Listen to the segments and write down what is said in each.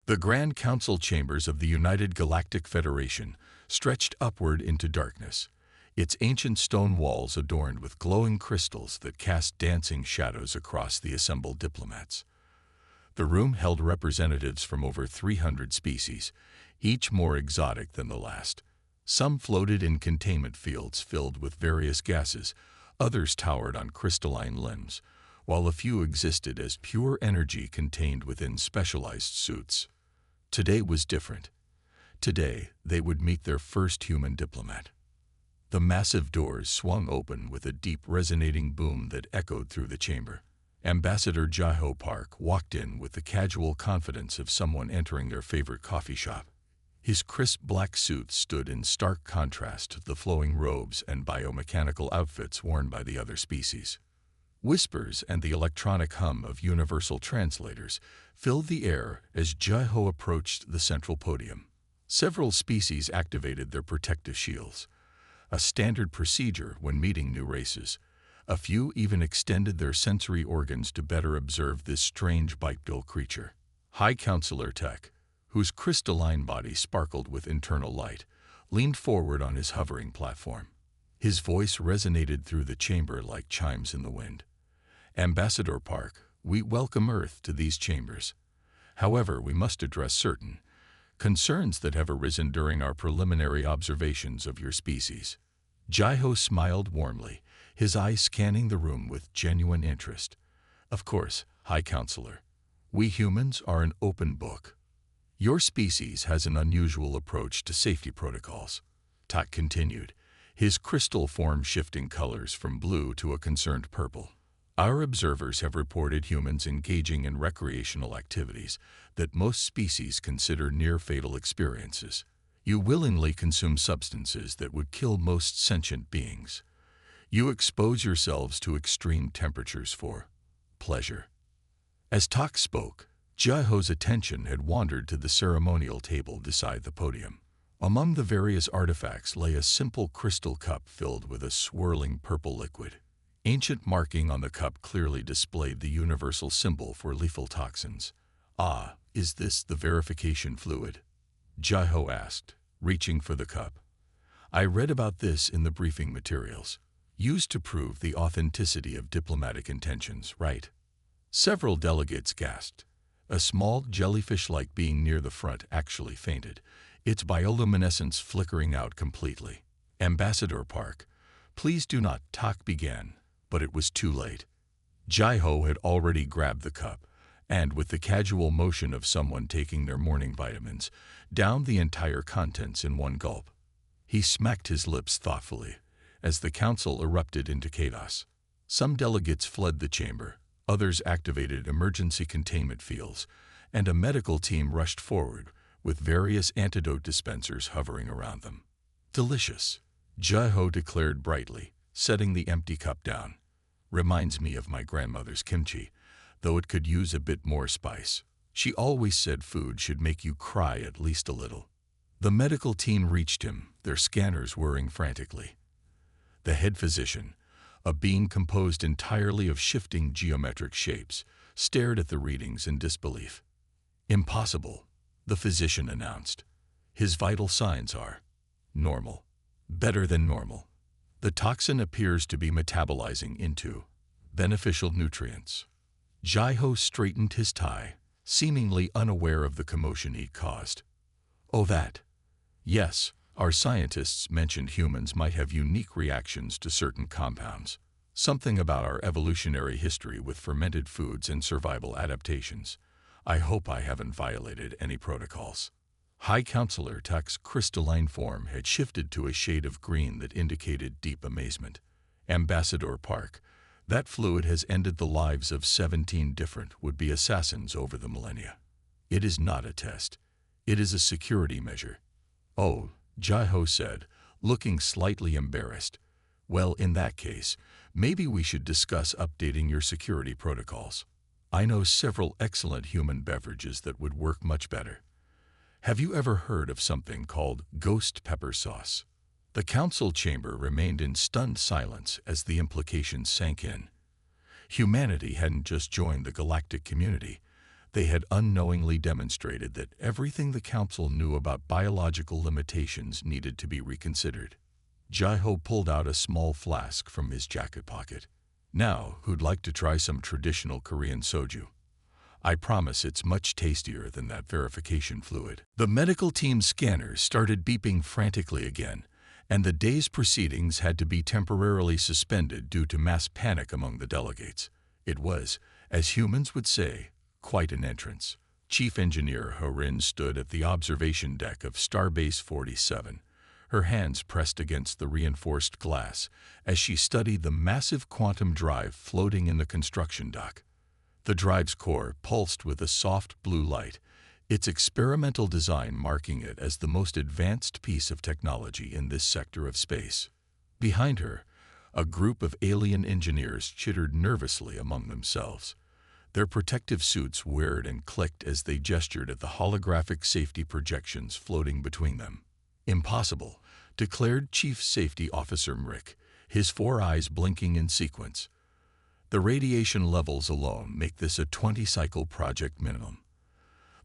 The Grand Council chambers of the United Galactic Federation stretched upward into darkness, its ancient stone walls adorned with glowing crystals that cast dancing shadows across the assembled diplomats. The room held representatives from over 300 species, each more exotic than the last. Some floated in containment fields filled with various gases, others towered on crystalline limbs, while a few existed as pure energy contained within specialized suits. Today was different. Today, they would meet their first human diplomat. The massive doors swung open with a deep resonating boom that echoed through the chamber. Ambassador Jaiho Park walked in with the casual confidence of someone entering their favorite coffee shop. His crisp black suit stood in stark contrast to the flowing robes and biomechanical outfits worn by the other species. Whispers and the electronic hum of universal translators filled the air as Jaiho approached the central podium. Several species activated their protective shields, a standard procedure when meeting new races. A few even extended their sensory organs to better observe this strange bipedal creature. High Counselor Tech, whose crystalline body sparkled with internal light, leaned forward on his hovering platform. His voice resonated through the chamber like chimes in the wind. Ambassador Park, we welcome Earth to these chambers. However, we must address certain concerns that have arisen during our preliminary observations of your species. Jaiho smiled warmly, his eyes scanning the room with genuine interest. Of course, High Counselor, we humans are an open book. Your species has an unusual approach to safety protocols. Tak continued, his crystal form shifting colors from blue to a concerned purple. Our observers have reported humans engaging in recreational activities that most species consider near-fatal experiences. You willingly consume substances that would kill most sentient beings. You expose yourselves to extreme temperatures for pleasure. As Tak spoke, Jaiho's attention had wandered to the ceremonial table beside the podium. Among the various artifacts lay a simple crystal cup filled with a swirling purple liquid. Ancient marking on the cup clearly displayed the universal symbol for lethal toxins. Ah, is this the verification fluid? Jaiho asked, reaching for the cup. I read about this in the briefing materials. Used to prove the authenticity of diplomatic intentions, right? Several delegates gasped. A small jellyfish-like being near the front actually fainted, its bioluminescence flickering out completely. Ambassador Park, please do not, Tak began, but it was too late. Jaiho had already grabbed the cup, and with the casual motion of someone taking their morning vitamins, downed the entire contents in one gulp. He smacked his lips thoughtfully, as the council erupted into chaos. Some delegates fled the chamber, others activated emergency containment fields, and a medical team rushed forward, with various antidote dispensers hovering around them. Delicious, Jaiho declared brightly, setting the empty cup down. Reminds me of my grandmother's kimchi, though it could use a bit more spice. She always said food should make you cry at least a little. The medical team reached him, their scanners whirring frantically. The head physician, a being composed entirely of shifting geometric shapes, stared at the readings in disbelief. Impossible, the physician announced. His vital signs are normal. Better than normal. The toxin appears to be metabolizing into beneficial nutrients. Jaiho straightened his tie, seemingly unaware of the commotion he'd caused. Oh, that. Yes, our scientists mentioned humans might have unique reactions to certain compounds. Something about our evolutionary history with fermented foods and survival adaptations. I hope I haven't violated any protocols. High Counselor Tak's crystalline form had shifted to a shade of green that indicated deep amazement. Ambassador Park, that fluid has ended the lives of 17 different would-be assassins over the millennia. It is not a test. It is a security measure. Oh, Jaiho said, looking slightly embarrassed. Well, in that case, maybe we should discuss updating your security protocols. I know several excellent human beverages that would work much better. Have you ever heard of something called ghost pepper sauce? The council chamber remained in stunned silence as the implications sank in. Humanity hadn't just joined the galactic community. They had unknowingly demonstrated that everything the Council knew about biological limitations needed to be reconsidered. Jai-Ho pulled out a small flask from his jacket pocket. "Now, who'd like to try some traditional Korean soju? I promise it's much tastier than that verification fluid." The medical team's scanners started beeping frantically again, and the day's proceedings had to be temporarily suspended due to mass panic among the delegates. It was, as humans would say, quite an entrance. Chief Engineer Horin stood at the observation deck of Starbase 47, her hands pressed against the reinforced glass as she studied the massive quantum drive floating in the construction dock. The drive's core pulsed with a soft blue light, its experimental design marking it as the most advanced piece of technology in this sector of space. Behind her, a group of alien engineers chittered nervously among themselves. Their protective suits whirred and clicked as they gestured at the holographic safety projections floating between them. "Impossible," declared Chief Safety Officer Mrick, his 4 eyes blinking in sequence. "The radiation levels alone make this a 20-cycle project minimum.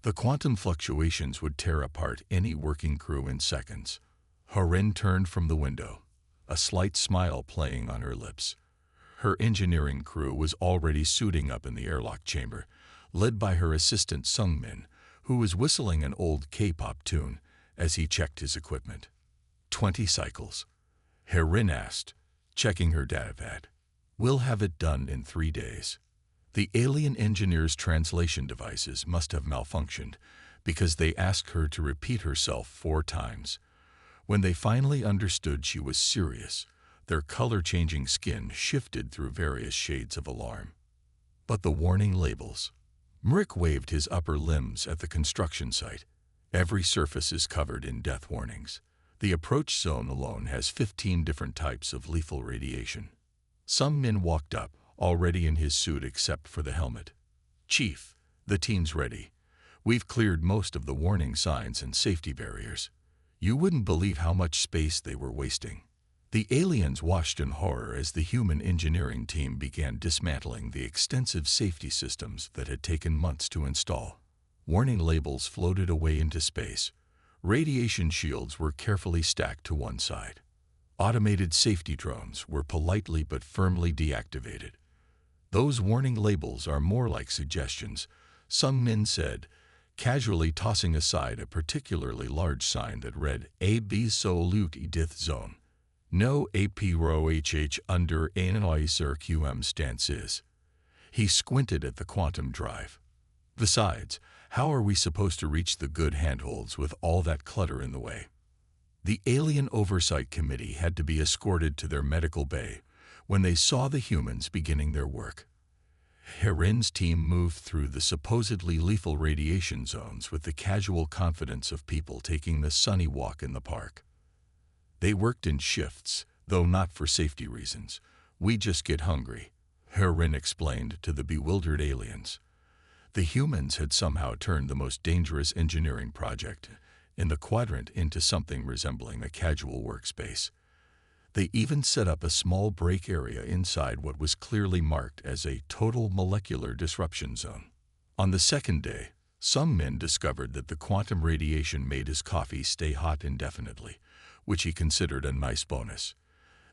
The quantum fluctuations would tear apart any working crew in seconds." Horin turned from the window, a slight smile playing on her lips. Her engineering crew was already suiting up in the airlock chamber, led by her assistant Sungmin, who was whistling an old K-pop tune as he checked his equipment. 20 cycles? Horin asked, checking her datapad. "We'll have it done in 3 days." The alien engineer's translation devices must have malfunctioned because they asked her to repeat herself 4 times. When they finally understood she was serious, their color-changing skin shifted through various shades of alarm. But the warning labels. Mrick waved his upper limbs at the construction site. "Every surface is covered in death warnings. The approach zone alone has 15 different types of lethal radiation." Some men walked up, already in his suit except for the helmet. "Chief, the team's ready. We've cleared most of the warning signs and safety barriers. You wouldn't believe how much space they were wasting." The aliens watched in horror as the human engineering team began dismantling the extensive safety systems that had taken months to install. Warning labels floated away into space. Radiation shields were carefully stacked to one side. Automated safety drones were politely but firmly deactivated. "Those warning labels are more like suggestions," some men said, casually tossing aside a particularly large sign that read "AB Solute Edith Zone." "No APROHH under analyzer QM stance is." He squinted at the quantum drive. "Besides, how are we supposed to reach the good handholds with all that clutter in the way?" The Alien Oversight Committee had to be escorted to their medical bay when they saw the humans beginning their work. Horin's team moved through the supposedly lethal radiation zones with the casual confidence of people taking the sunny walk in the park. They worked in shifts, though not for safety reasons. "We just get hungry," Horin explained to the bewildered aliens. The humans had somehow turned the most dangerous engineering project in the quadrant into something resembling a casual workspace. They even set up a small break area inside what was clearly marked as a total molecular disruption zone. On the second day, some men discovered that the quantum radiation made his coffee stay hot indefinitely, which he considered a nice bonus.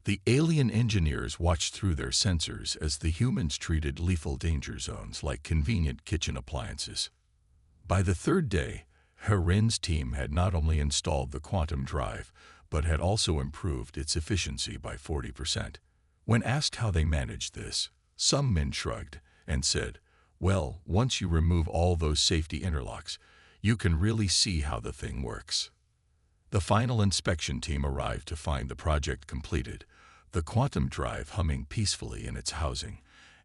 The alien engineers watched through their sensors as the humans treated lethal danger zones like convenient kitchen appliances. By the 3rd day, Horin's team had not only installed the quantum drive, but had also improved its efficiency by 40%. When asked how they managed this, some men shrugged and said, "Well, once you remove all those safety interlocks, you can really see how the thing works." The final inspection team arrived to find the project completed, the quantum drive humming peacefully in its housing,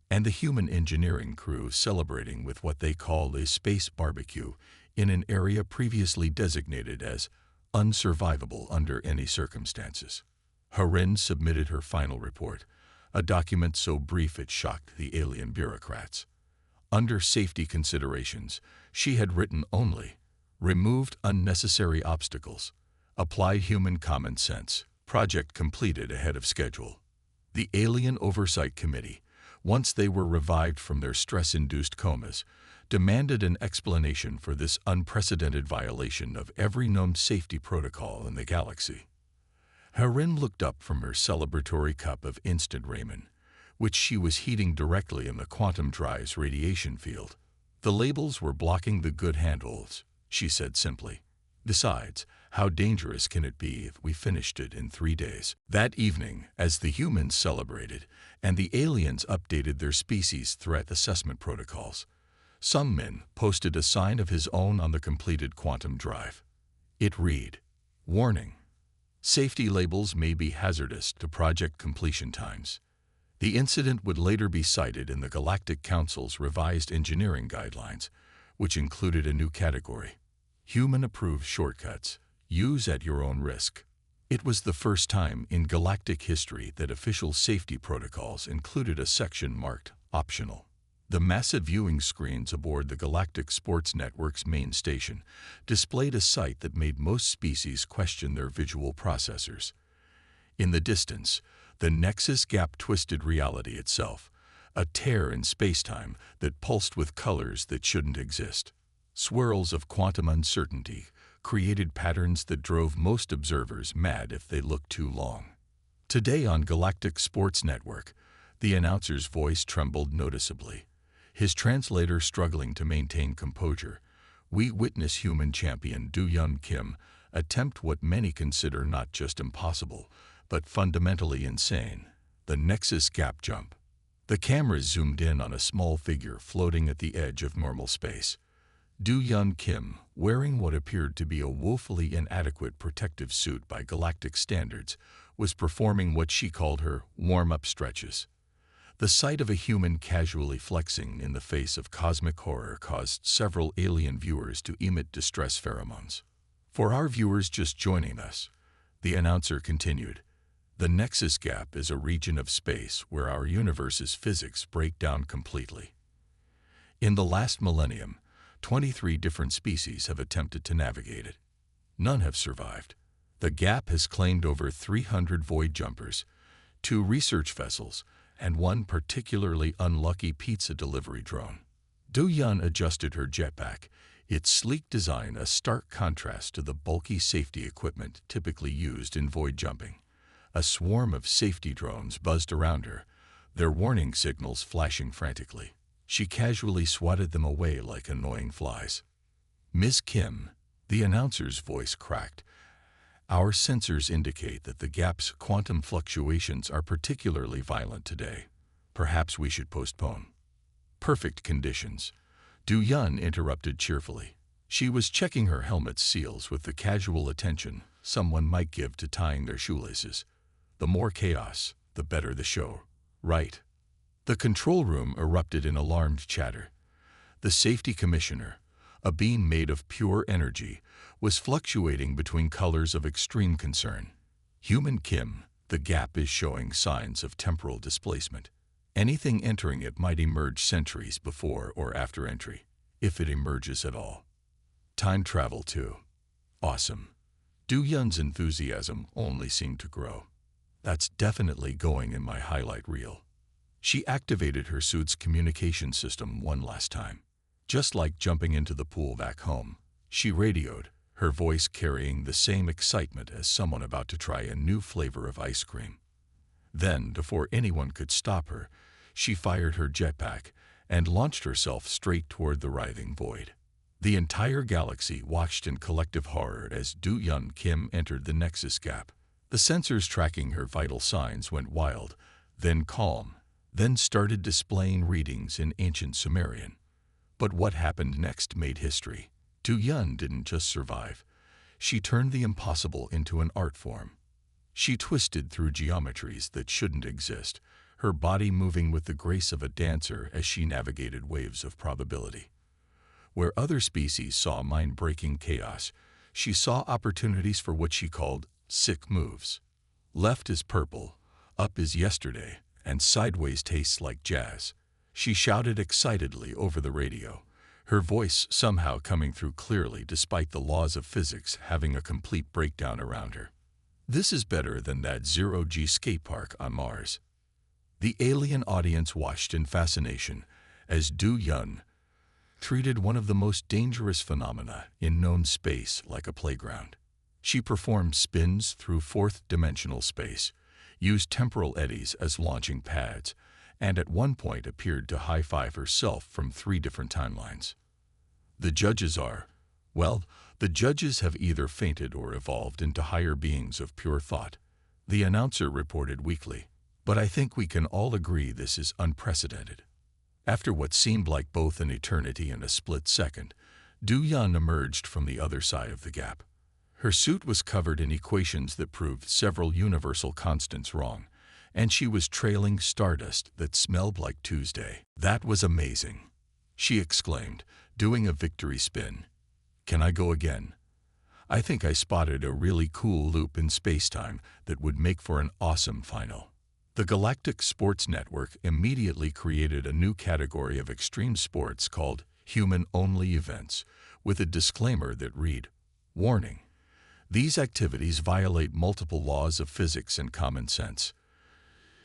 and the human engineering crew celebrating with what they called a space barbecue in an area previously designated as unsurvivable under any circumstances. Horin submitted her final report, a document so brief it shocked the alien bureaucrats. Under safety considerations, she had written only, "Removed unnecessary obstacles. Applied human common sense. Project completed ahead of schedule." The Alien Oversight Committee, once they were revived from their stress-induced comas, demanded an explanation for this unprecedented violation of every known safety protocol in the galaxy. Harin looked up from her celebratory cup of instant ramen, which she was heating directly in the quantum drive's radiation field. "The labels were blocking the good handles," she said simply. "Besides, how dangerous can it be if we finished it in 3 days?" That evening, as the humans celebrated and the aliens updated their species threat assessment protocols, some men posted a sign of his own on the completed quantum drive. It read, "Warning. Safety labels may be hazardous to project completion times." The incident would later be cited in the Galactic Council's revised engineering guidelines, which included a new category: human-approved shortcuts. Use at your own risk. It was the first time in galactic history that official safety protocols included a section marked optional. The massive viewing screens aboard the Galactic Sports Network's main station displayed a sight that made most species question their visual processors. In the distance, the Nexus Gap twisted reality itself, a tear in spacetime that pulsed with colors that shouldn't exist. Swirls of quantum uncertainty created patterns that drove most observers mad if they looked too long. Today on Galactic Sports Network, the announcer's voice trembled noticeably, his translator struggling to maintain composure. We witness human champion Do-Yeon Kim attempt what many consider not just impossible, but fundamentally insane: the Nexus Gap jump. The cameras zoomed in on a small figure floating at the edge of normal space. Do-Yeon Kim, wearing what appeared to be a woefully inadequate protective suit by galactic standards, was performing what she called her warm-up stretches. The sight of a human casually flexing in the face of cosmic horror caused several alien viewers to emit distress pheromones. "For our viewers just joining us," the announcer continued, "the Nexus Gap is a region of space where our universe's physics break down completely. In the last millennium, 23 different species have attempted to navigate it. None have survived. The Gap has claimed over 300 void jumpers, 2 research vessels, and 1 particularly unlucky pizza delivery drone." Do-Yeon adjusted her jetpack, its sleek design a stark contrast to the bulky safety equipment typically used in void jumping. A swarm of safety drones buzzed around her, their warning signals flashing frantically. She casually swatted them away like annoying flies. "Miss Kim," the announcer's voice cracked, "our sensors indicate that the Gap's quantum fluctuations are particularly violent today. Perhaps we should postpone." "Perfect conditions," Do-Yeon interrupted cheerfully. She was checking her helmet's seals with the casual attention someone might give to tying their shoelaces. "The more chaos, the better the show, right?" The control room erupted in alarmed chatter. The safety commissioner, a being made of pure energy, was fluctuating between colors of extreme concern. "Human Kim, the Gap is showing signs of temporal displacement. Anything entering it might emerge centuries before or after entry, if it emerges at all. Time travel too. Awesome." Do-Yeon's enthusiasm only seemed to grow. "That's definitely going in my highlight reel." She activated her suit's communication system one last time. "Just like jumping into the pool back home," she radioed, her voice carrying the same excitement as someone about to try a new flavor of ice cream. Then, before anyone could stop her, she fired her jetpack and launched herself straight toward the writhing void. The entire galaxy watched in collective horror as Do-Yeon Kim entered the Nexus Gap. The sensors tracking her vital signs went wild, then calm, then started displaying readings in ancient Sumerian. But what happened next made history. Do-Yeon didn't just survive. She turned the impossible into an art form. She twisted through geometries that shouldn't exist, her body moving with the grace of a dancer as she navigated waves of probability. Where other species saw mind-breaking chaos, she saw opportunities for what she called sick moves. Left is purple, up is yesterday, and sideways tastes like jazz. She shouted excitedly over the radio, her voice somehow coming through clearly despite the laws of physics having a complete breakdown around her. "This is better than that zero-G skate park on Mars." The alien audience watched in fascination as Do-Yeon treated one of the most dangerous phenomena in known space like a playground. She performed spins through fourth-dimensional space, used temporal eddies as launching pads, and at one point appeared to high-five herself from 3 different timelines. The judges have either fainted or evolved into higher beings of pure thought, the announcer reported weakly. But I think we can all agree this is unprecedented. After what seemed like both an eternity and a split second, Du-Yun emerged from the other side of the gap. Her suit was covered in equations that proved several universal constants wrong, and she was trailing stardust that smelled like Tuesday. "That was amazing," she exclaimed, doing a victory spin. "Can I go again? I think I spotted a really cool loop in spacetime that would make for an awesome final." The Galactic Sports Network immediately created a new category of extreme sports called human-only events, with a disclaimer that read, "Warning. These activities violate multiple laws of physics and common sense.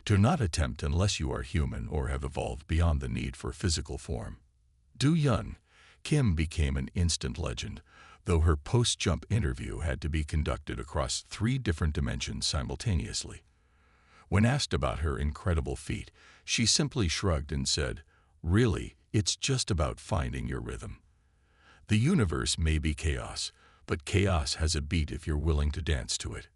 Do not attempt unless you are human or have evolved beyond the need for physical form." Du-Yun Kim became an instant legend, though her post-jump interview had to be conducted across 3 different dimensions simultaneously. When asked about her incredible feat, she simply shrugged and said, "Really, it's just about finding your rhythm. The universe may be chaos, but chaos has a beat if you're willing to dance to it."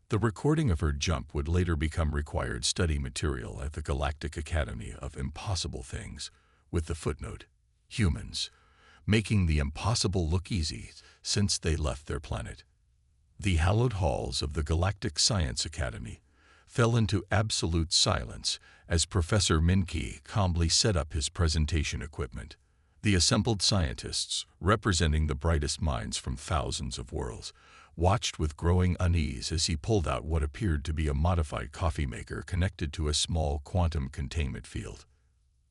The recording of her jump would later become required study material at the Galactic Academy of Impossible Things, with the footnote, "Humans, making the impossible look easy since they left their planet." The hallowed halls of the Galactic Science Academy fell into absolute silence as Professor Min-Ki calmly set up his presentation equipment. The assembled scientists, representing the brightest minds from thousands of worlds, watched with growing unease as he pulled out what appeared to be a modified coffee maker connected to a small quantum containment field.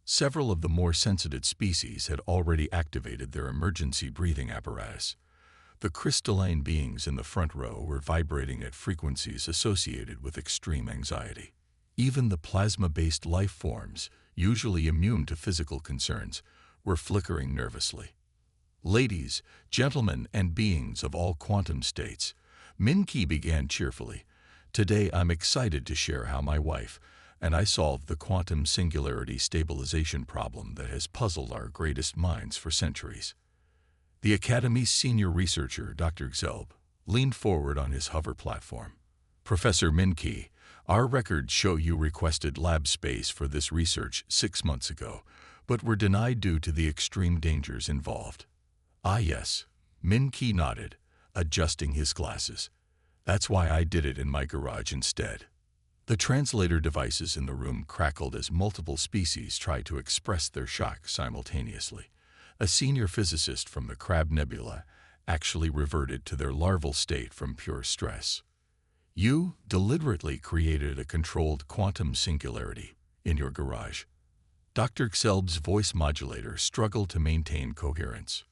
Several of the more sensitive species had already activated their emergency breathing apparatus. The crystalline beings in the front row were vibrating at frequencies associated with extreme anxiety. Even the plasma-based life forms, usually immune to physical concerns, were flickering nervously. "Ladies, gentlemen, and beings of all quantum states," Min-Ki began cheerfully, "today I'm excited to share how my wife and I solved the quantum singularity stabilization problem that has puzzled our greatest minds for centuries." The Academy's senior researcher, Dr. Xelb, leaned forward on his hover platform. "Professor Min-Ki, our records show you requested lab space for this research 6 months ago, but were denied due to the extreme dangers involved." "Ah, yes," Min-Ki nodded, adjusting his glasses. "That's why I did it in my garage instead." The translator devices in the room crackled as multiple species tried to express their shock simultaneously. A senior physicist from the Crab Nebula actually reverted to their larval state from pure stress. "You deliberately created a controlled quantum singularity in your garage." Dr. Xelb's voice modulator struggled to maintain coherence.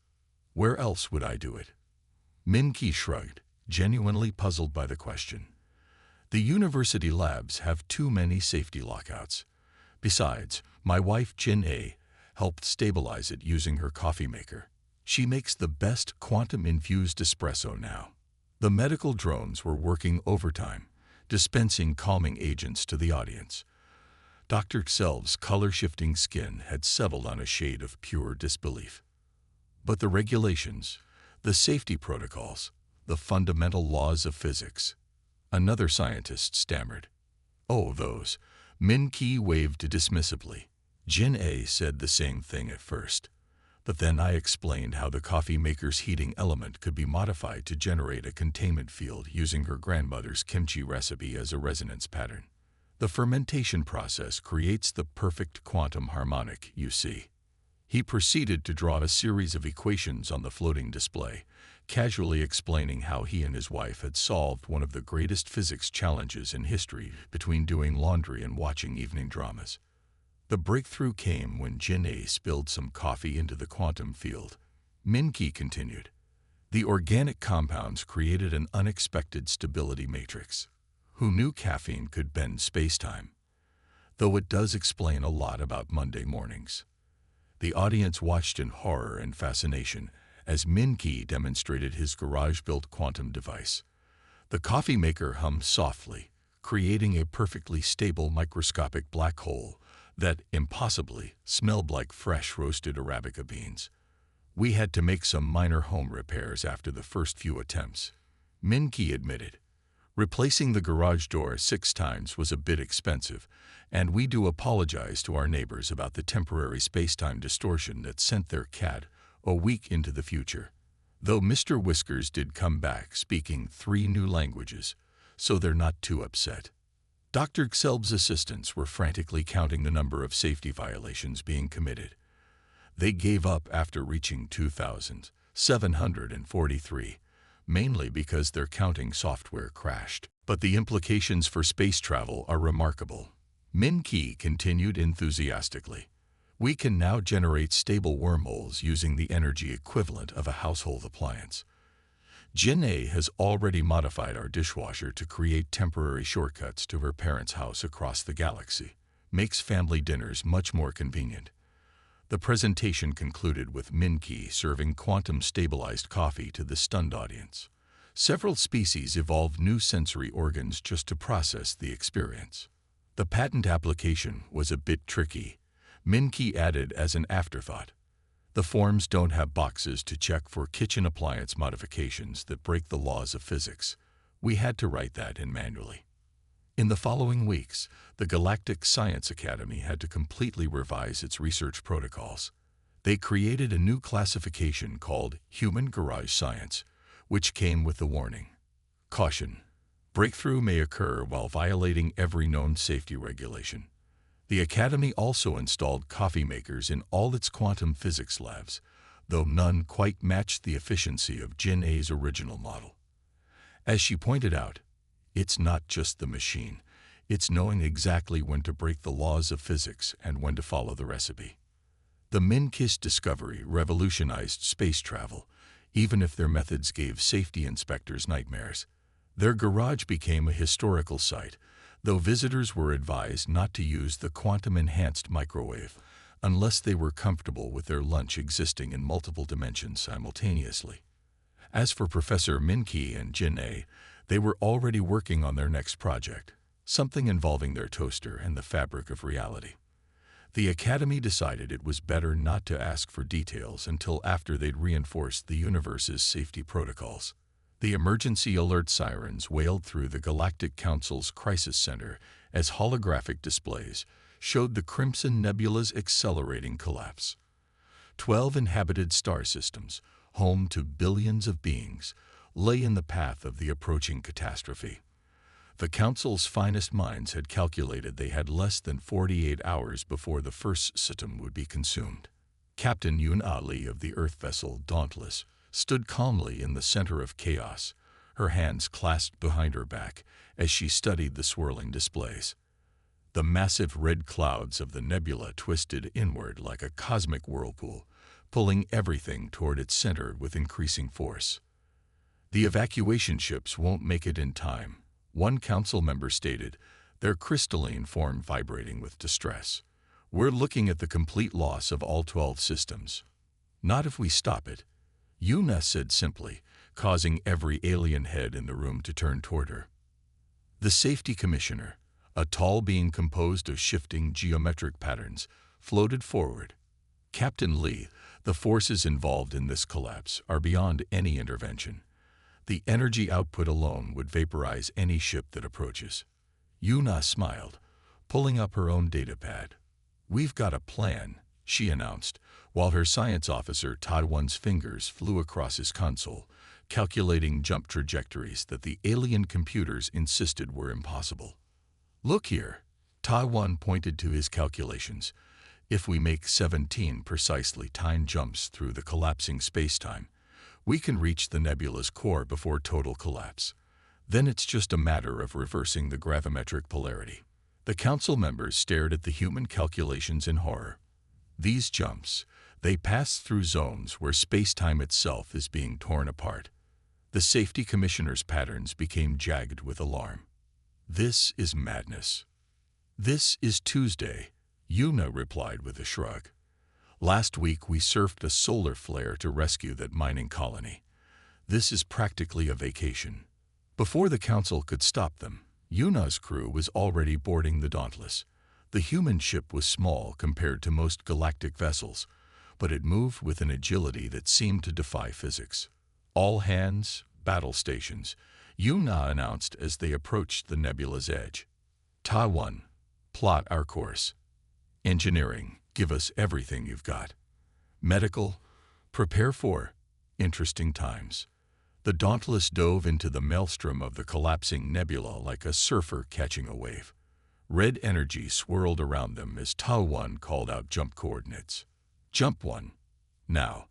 "Where else would I do it?" Min-Ki shrugged, genuinely puzzled by the question. "The university labs have too many safety lockouts. Besides, my wife Jin-A helped stabilize it using her coffee maker. She makes the best quantum-infused espresso now." The medical drones were working overtime, dispensing calming agents to the audience. Dr. Xelb's color-shifting skin had settled on a shade of pure disbelief. "But the regulations, the safety protocols, the fundamental laws of physics," another scientist stammered. "Oh, those." Min-Ki waved dismissively. Jin-A said the same thing at first, but then I explained how the coffee maker's heating element could be modified to generate a containment field using her grandmother's kimchi recipe as a resonance pattern. The fermentation process creates the perfect quantum harmonic, you see. He proceeded to draw a series of equations on the floating display, casually explaining how he and his wife had solved one of the greatest physics challenges in history between doing laundry and watching evening dramas. The breakthrough came when Jin-A spilled some coffee into the quantum field. Min-Ki continued. The organic compounds created an unexpected stability matrix. Who knew caffeine could bend space-time? Though it does explain a lot about Monday mornings. The audience watched in horror and fascination as Min-Ki demonstrated his garage-built quantum device. The coffee maker hummed softly, creating a perfectly stable microscopic black hole that impossibly smelled like fresh roasted Arabica beans. We had to make some minor home repairs after the first few attempts, Min-Ki admitted. Replacing the garage door 6 times was a bit expensive, and we do apologize to our neighbors about the temporary space-time distortion that sent their cat a week into the future. Though Mr. Whiskers did come back speaking 3 new languages, so they're not too upset. Dr. Xelb's assistants were frantically counting the number of safety violations being committed. They gave up after reaching 2,743, mainly because their counting software crashed. But the implications for space travel are remarkable. Min-Ki continued enthusiastically. We can now generate stable wormholes using the energy equivalent of a household appliance. Jin-A has already modified our dishwasher to create temporary shortcuts to her parents' house across the galaxy. Makes family dinners much more convenient. The presentation concluded with Min-Ki serving quantum-stabilized coffee to the stunned audience. Several species evolved new sensory organs just to process the experience. The patent application was a bit tricky, Min-Ki added as an afterthought. The forms don't have boxes to check for kitchen appliance modifications that break the laws of physics. We had to write that in manually. In the following weeks, the Galactic Science Academy had to completely revise its research protocols. They created a new classification called Human Garage Science, which came with the warning. Caution: breakthrough may occur while violating every known safety regulation. The Academy also installed coffee makers in all its quantum physics labs, though none quite matched the efficiency of Jin-A's original model. As she pointed out, it's not just the machine, it's knowing exactly when to break the laws of physics and when to follow the recipe. The Min-Ki's discovery revolutionized space travel, even if their methods gave safety inspectors nightmares. Their garage became a historical site, though visitors were advised not to use the quantum-enhanced microwave unless they were comfortable with their lunch existing in multiple dimensions simultaneously. As for Professor Min-Ki and Jin-A, they were already working on their next project, something involving their toaster and the fabric of reality. The Academy decided it was better not to ask for details until after they'd reinforced the universe's safety protocols. The emergency alert sirens wailed through the Galactic Council's Crisis Center as holographic displays showed the Crimson Nebula's accelerating collapse. 12 inhabited star systems, home to billions of beings, lay in the path of the approaching catastrophe. The Council's finest minds had calculated they had less than 48 hours before the first system would be consumed. Captain Yun Ali of the Earth vessel Dauntless stood calmly in the center of chaos, her hands clasped behind her back as she studied the swirling displays. The massive red clouds of the nebula twisted inward like a cosmic whirlpool, pulling everything toward its center with increasing force. The evacuation ships won't make it in time, one council member stated, their crystalline form vibrating with distress. We're looking at the complete loss of all 12 systems. Not if we stop it, Yuna said simply, causing every alien head in the room to turn toward her. The safety commissioner, a tall being composed of shifting geometric patterns, floated forward. Captain Lee, the forces involved in this collapse are beyond any intervention. The energy output alone would vaporize any ship that approaches. Yuna smiled, pulling up her own datapad. We've got a plan, she announced, while her science officer Taiwan's fingers flew across his console, calculating jump trajectories that the alien computers insisted were impossible. Look here, Taiwan pointed to his calculations. If we make 17 precisely timed jumps through the collapsing spacetime, we can reach the nebula's core before total collapse. Then it's just a matter of reversing the gravimetric polarity. The council members stared at the human calculations in horror. These jumps, they pass through zones where spacetime itself is being torn apart. The safety commissioner's patterns became jagged with alarm. This is madness. This is Tuesday, Yuna replied with a shrug. Last week we surfed a solar flare to rescue that mining colony. This is practically a vacation. Before the council could stop them, Yuna's crew was already boarding the Dauntless. The human ship was small compared to most galactic vessels, but it moved with an agility that seemed to defy physics. All hands, battle stations, Yuna announced as they approached the nebula's edge. Ta-1, plot our course. Engineering, give us everything you've got. Medical, prepare for interesting times. The Dauntless dove into the maelstrom of the collapsing nebula like a surfer catching a wave. Red energy swirled around them as Ta-1 called out jump coordinates. Jump 1. Now.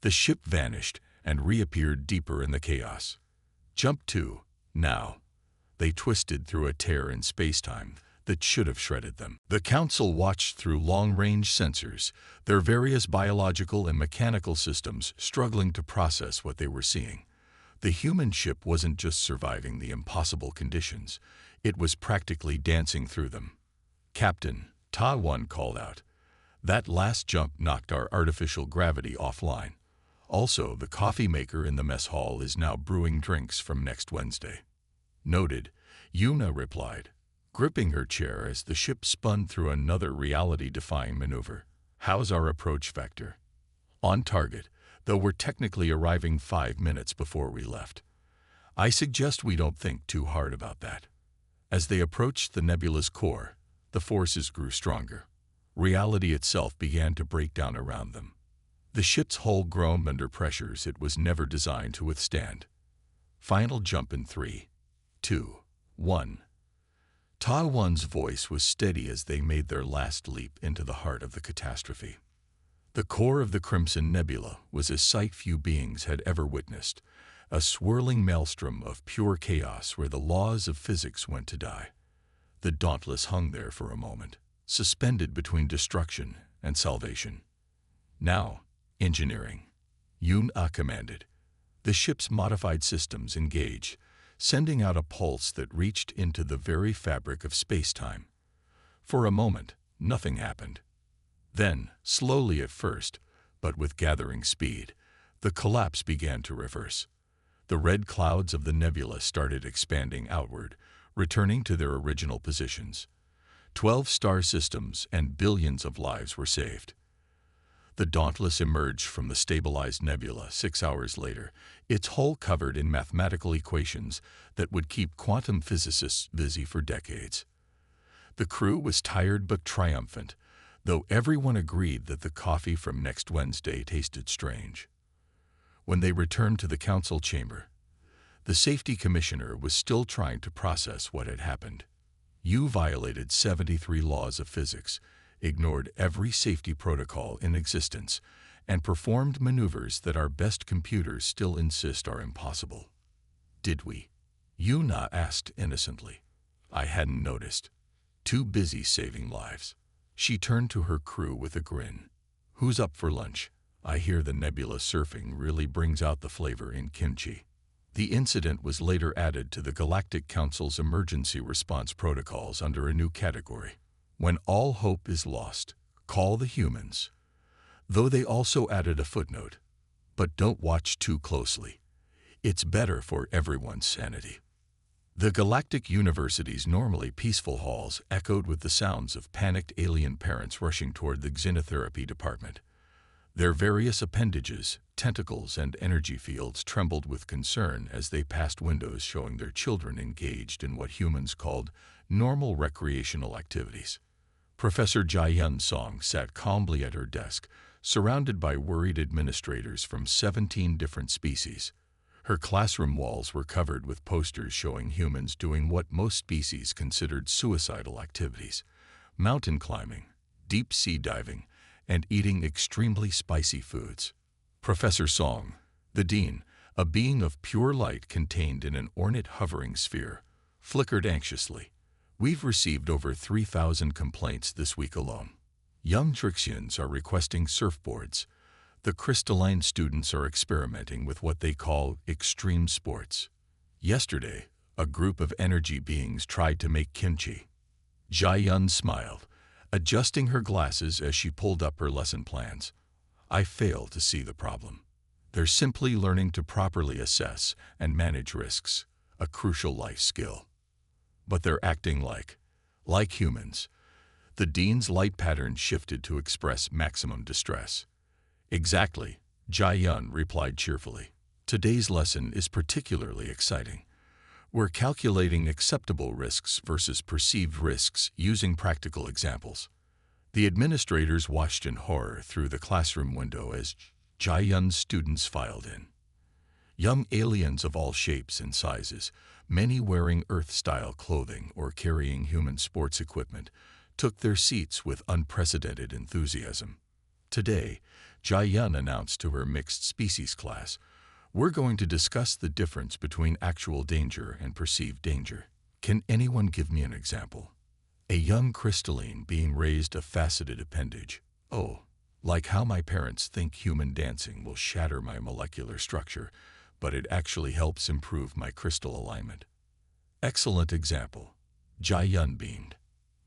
The ship vanished and reappeared deeper in the chaos. Jump 2. Now. They twisted through a tear in space-time that should have shredded them. The council watched through long-range sensors, their various biological and mechanical systems struggling to process what they were seeing. The human ship wasn't just surviving the impossible conditions, it was practically dancing through them. Captain, Ta-1 called out. That last jump knocked our artificial gravity offline. Also, the coffee maker in the mess hall is now brewing drinks from next Wednesday. Noted, Yuna replied, gripping her chair as the ship spun through another reality-defying maneuver. How's our approach vector? On target, though we're technically arriving 5 minutes before we left. I suggest we don't think too hard about that. As they approached the nebula's core, the forces grew stronger. Reality itself began to break down around them. The ship's hull groaned under pressures it was never designed to withstand. Final jump in 3, 2, 1. Ta-1's voice was steady as they made their last leap into the heart of the catastrophe. The core of the Crimson Nebula was a sight few beings had ever witnessed, a swirling maelstrom of pure chaos where the laws of physics went to die. The Dauntless hung there for a moment, suspended between destruction and salvation. Now, engineering. Yuna commanded. The ship's modified systems engaged, sending out a pulse that reached into the very fabric of space-time. For a moment, nothing happened. Then, slowly at first, but with gathering speed, the collapse began to reverse. The red clouds of the nebula started expanding outward, returning to their original positions. 12 star systems and billions of lives were saved. The Dauntless emerged from the stabilized nebula 6 hours later, its hull covered in mathematical equations that would keep quantum physicists busy for decades. The crew was tired but triumphant, though everyone agreed that the coffee from next Wednesday tasted strange. When they returned to the council chamber, the safety commissioner was still trying to process what had happened. You violated 73 laws of physics, ignored every safety protocol in existence, and performed maneuvers that our best computers still insist are impossible. Did we? Yuna asked innocently. I hadn't noticed. Too busy saving lives. She turned to her crew with a grin. Who's up for lunch? I hear the nebula surfing really brings out the flavor in kimchi. The incident was later added to the Galactic Council's emergency response protocols under a new category. When all hope is lost, call the humans. Though they also added a footnote. But don't watch too closely. It's better for everyone's sanity. The Galactic University's normally peaceful halls echoed with the sounds of panicked alien parents rushing toward the xenotherapy department. Their various appendages, tentacles, and energy fields trembled with concern as they passed windows showing their children engaged in what humans called normal recreational activities. Professor Jae-Yun Song sat calmly at her desk, surrounded by worried administrators from 17 different species. Her classroom walls were covered with posters showing humans doing what most species considered suicidal activities: mountain climbing, deep-sea diving, and eating extremely spicy foods. Professor Song, the dean, a being of pure light contained in an ornate hovering sphere, flickered anxiously. We've received over 3,000 complaints this week alone. Young Trixians are requesting surfboards. The crystalline students are experimenting with what they call extreme sports. Yesterday, a group of energy beings tried to make kimchi. Jae-Yun smiled, adjusting her glasses as she pulled up her lesson plans. I fail to see the problem. They're simply learning to properly assess and manage risks, a crucial life skill. But they're acting like humans. The dean's light pattern shifted to express maximum distress. Exactly, Jai-yun replied cheerfully. Today's lesson is particularly exciting. We're calculating acceptable risks versus perceived risks using practical examples. The administrators watched in horror through the classroom window as Jai-yun's students filed in. Young aliens of all shapes and sizes, many wearing Earth-style clothing or carrying human sports equipment, took their seats with unprecedented enthusiasm. Today, Jai-yun announced to her mixed-species class, "We're going to discuss the difference between actual danger and perceived danger. Can anyone give me an example?" A young crystalline being raised a faceted appendage. "Oh, like how my parents think human dancing will shatter my molecular structure, but it actually helps improve my crystal alignment." Excellent example. Jai-yun beamed.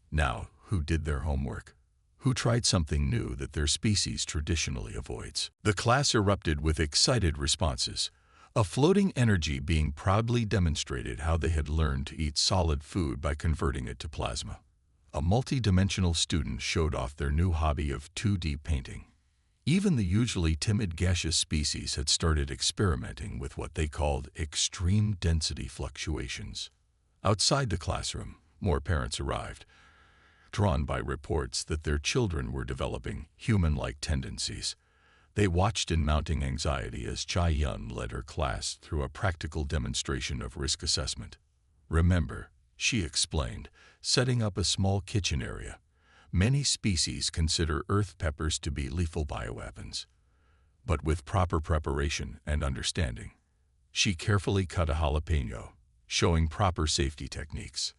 Now, who did their homework? Who tried something new that their species traditionally avoids? The class erupted with excited responses. A floating energy being proudly demonstrated how they had learned to eat solid food by converting it to plasma. A multi-dimensional student showed off their new hobby of 2D painting. Even the usually timid gaseous species had started experimenting with what they called extreme density fluctuations. Outside the classroom, more parents arrived, drawn by reports that their children were developing human-like tendencies. They watched in mounting anxiety as Jai-yun led her class through a practical demonstration of risk assessment. "Remember," she explained, setting up a small kitchen area, "many species consider earth peppers to be lethal bioweapons. But with proper preparation and understanding." She carefully cut a jalapeno, showing proper safety techniques.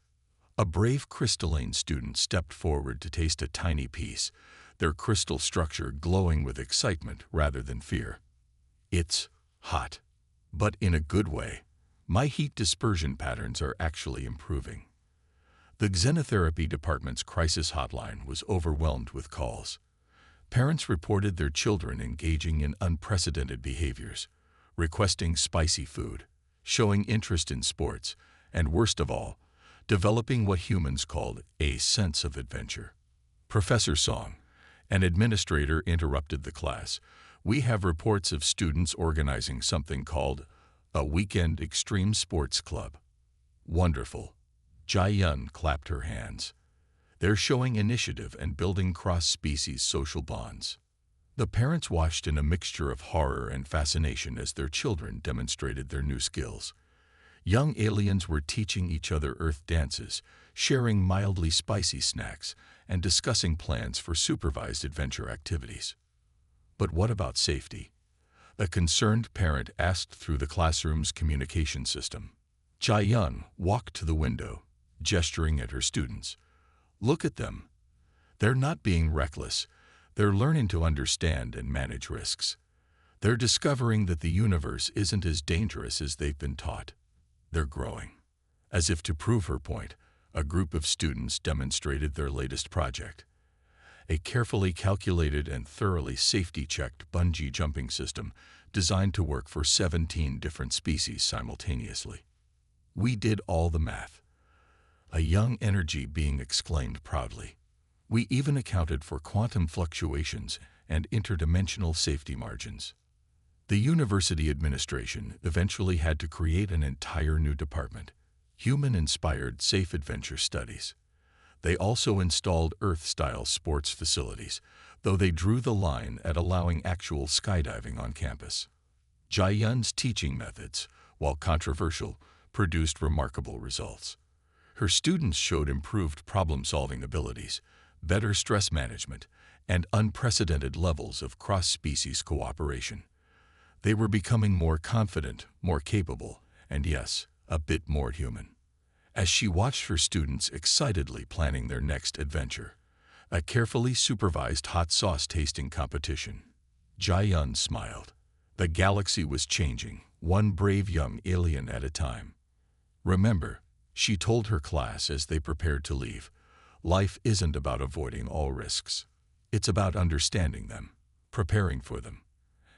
A brave crystalline student stepped forward to taste a tiny piece, their crystal structure glowing with excitement rather than fear. "It's hot, but in a good way. My heat dispersion patterns are actually improving." The xenotherapy department's crisis hotline was overwhelmed with calls. Parents reported their children engaging in unprecedented behaviors, requesting spicy food, showing interest in sports, and worst of all, developing what humans called a sense of adventure. "Professor Song," an administrator interrupted the class, "we have reports of students organizing something called a weekend extreme sports club." "Wonderful." Jai-yun clapped her hands. "They're showing initiative and building cross-species social bonds." The parents watched in a mixture of horror and fascination as their children demonstrated their new skills. Young aliens were teaching each other earth dances, sharing mildly spicy snacks, and discussing plans for supervised adventure activities. But what about safety? A concerned parent asked through the classroom's communication system. Jai-yun walked to the window, gesturing at her students. "Look at them. They're not being reckless. They're learning to understand and manage risks. They're discovering that the universe isn't as dangerous as they've been taught. They're growing." As if to prove her point, a group of students demonstrated their latest project. A carefully calculated and thoroughly safety-checked bungee jumping system designed to work for 17 different species simultaneously. "We did all the math," a young energy being exclaimed proudly. "We even accounted for quantum fluctuations and interdimensional safety margins." The university administration eventually had to create an entire new department, human-inspired safe adventure studies. They also installed Earth-style sports facilities, though they drew the line at allowing actual skydiving on campus. Jai-yun's teaching methods, while controversial, produced remarkable results. Her students showed improved problem-solving abilities, better stress management, and unprecedented levels of cross-species cooperation. They were becoming more confident, more capable, and yes, a bit more human. As she watched her students excitedly planning their next adventure, a carefully supervised hot sauce tasting competition, Jai-yun smiled. The galaxy was changing, one brave young alien at a time. "Remember," she told her class as they prepared to leave, Life isn't about avoiding all risks. It's about understanding them, preparing for them,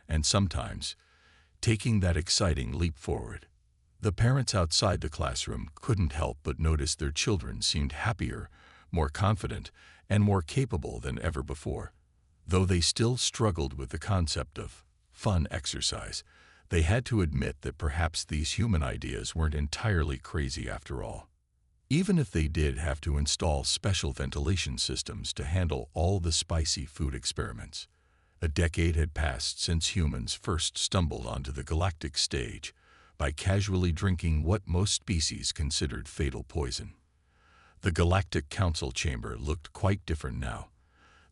and sometimes taking that exciting leap forward. The parents outside the classroom couldn't help but notice their children seemed happier, more confident, and more capable than ever before. Though they still struggled with the concept of fun exercise, they had to admit that perhaps these human ideas weren't entirely crazy after all. Even if they did have to install special ventilation systems to handle all the spicy food experiments. A decade had passed since humans first stumbled onto the galactic stage by casually drinking what most species considered fatal poison. The Galactic Council chamber looked quite different now.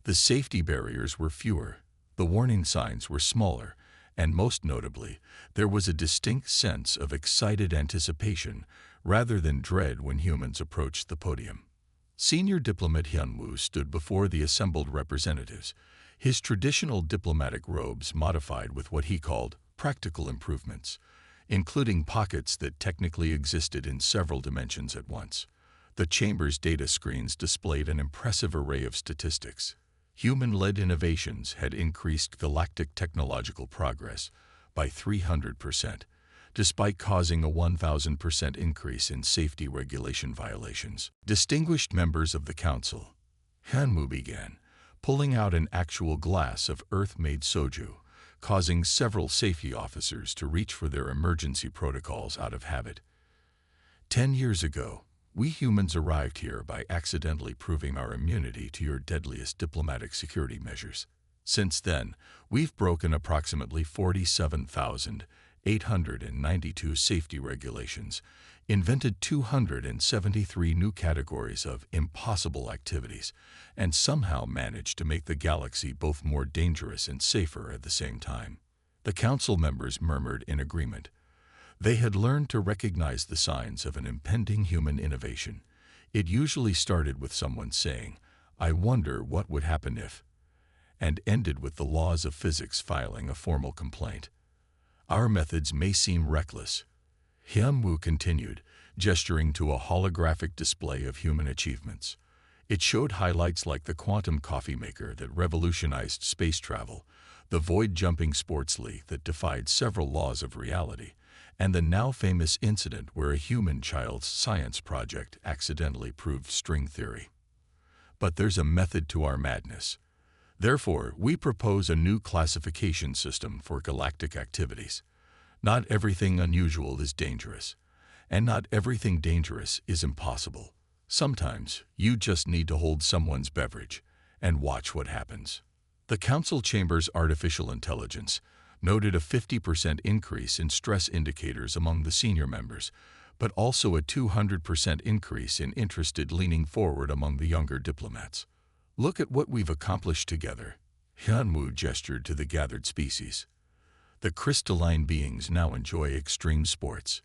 The safety barriers were fewer, the warning signs were smaller, and most notably, there was a distinct sense of excited anticipation rather than dread when humans approached the podium. Senior diplomat Hyunwoo stood before the assembled representatives, his traditional diplomatic robes modified with what he called practical improvements, including pockets that technically existed in several dimensions at once. The chamber's data screens displayed an impressive array of statistics. Human-led innovations had increased galactic technological progress by 300%, despite causing a 1,000% increase in safety regulation violations. Distinguished members of the council, Hyunwoo began, pulling out an actual glass of Earth-made soju, causing several safety officers to reach for their emergency protocols out of habit. 10 years ago, we humans arrived here by accidentally proving our immunity to your deadliest diplomatic security measures. Since then, we've broken approximately 47,892 safety regulations, invented 273 new categories of impossible activities, and somehow managed to make the galaxy both more dangerous and safer at the same time. The council members murmured in agreement. They had learned to recognize the signs of an impending human innovation. It usually started with someone saying, "I wonder what would happen if," and ended with the laws of physics filing a formal complaint. Our methods may seem reckless, Hyunwoo continued, gesturing to a holographic display of human achievements. It showed highlights like the quantum coffee maker that revolutionized space travel, the void-jumping sports league that defied several laws of reality, and the now famous incident where a human child's science project accidentally proved string theory. But there's a method to our madness. Therefore, we propose a new classification system for galactic activities. Not everything unusual is dangerous, and not everything dangerous is impossible. Sometimes, you just need to hold someone's beverage and watch what happens. The council chamber's artificial intelligence noted a 50% increase in stress indicators among the senior members, but also a 200% increase in interest leaning forward among the younger diplomats. Look at what we've accomplished together. Hyunwoo gestured to the gathered species. The crystalline beings now enjoy extreme sports.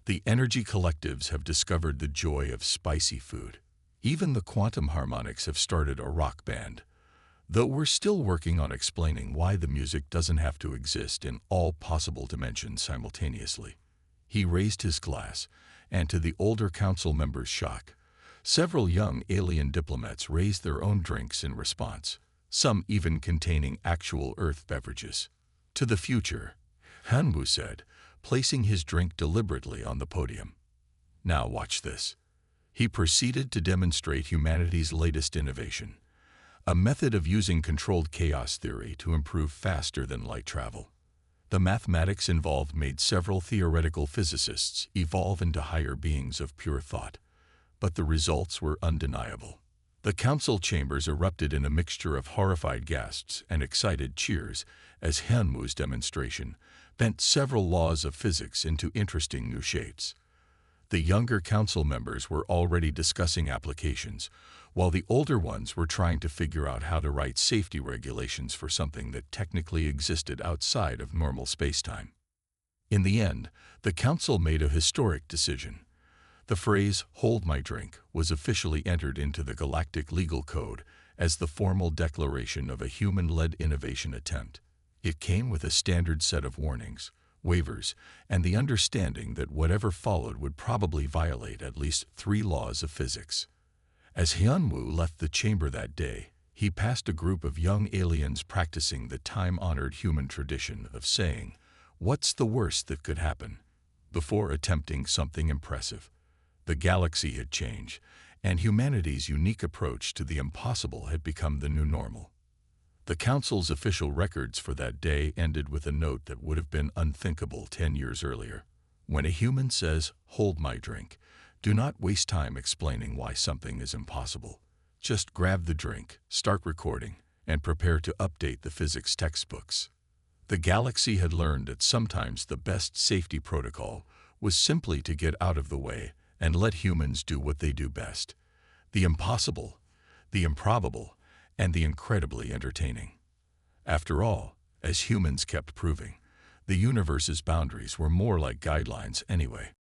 The energy collectives have discovered the joy of spicy food. Even the quantum harmonics have started a rock band. Though we're still working on explaining why the music doesn't have to exist in all possible dimensions simultaneously. He raised his glass, and to the older council members' shock, several young alien diplomats raised their own drinks in response, some even containing actual Earth beverages. To the future, Hyunwoo said, placing his drink deliberately on the podium. Now watch this. He proceeded to demonstrate humanity's latest innovation, a method of using controlled chaos theory to improve faster than light travel. The mathematics involved made several theoretical physicists evolve into higher beings of pure thought, but the results were undeniable. The council chambers erupted in a mixture of horrified gasps and excited cheers as Hyunwoo's demonstration bent several laws of physics into interesting new shapes. The younger council members were already discussing applications, while the older ones were trying to figure out how to write safety regulations for something that technically existed outside of normal spacetime. In the end, the council made a historic decision. The phrase, "hold my drink," was officially entered into the Galactic Legal Code as the formal declaration of a human-led innovation attempt. It came with a standard set of warnings, waivers, and the understanding that whatever followed would probably violate at least 3 laws of physics. As Hyunwoo left the chamber that day, he passed a group of young aliens practicing the time-honored human tradition of saying, "What's the worst that could happen?" before attempting something impressive. The galaxy had changed, and humanity's unique approach to the impossible had become the new normal. The Council's official records for that day ended with a note that would have been unthinkable 10 years earlier. When a human says, "Hold my drink," do not waste time explaining why something is impossible. Just grab the drink, start recording, and prepare to update the physics textbooks. The galaxy had learned that sometimes the best safety protocol was simply to get out of the way and let humans do what they do best: the impossible, the improbable, and the incredibly entertaining. After all, as humans kept proving, the universe's boundaries were more like guidelines anyway.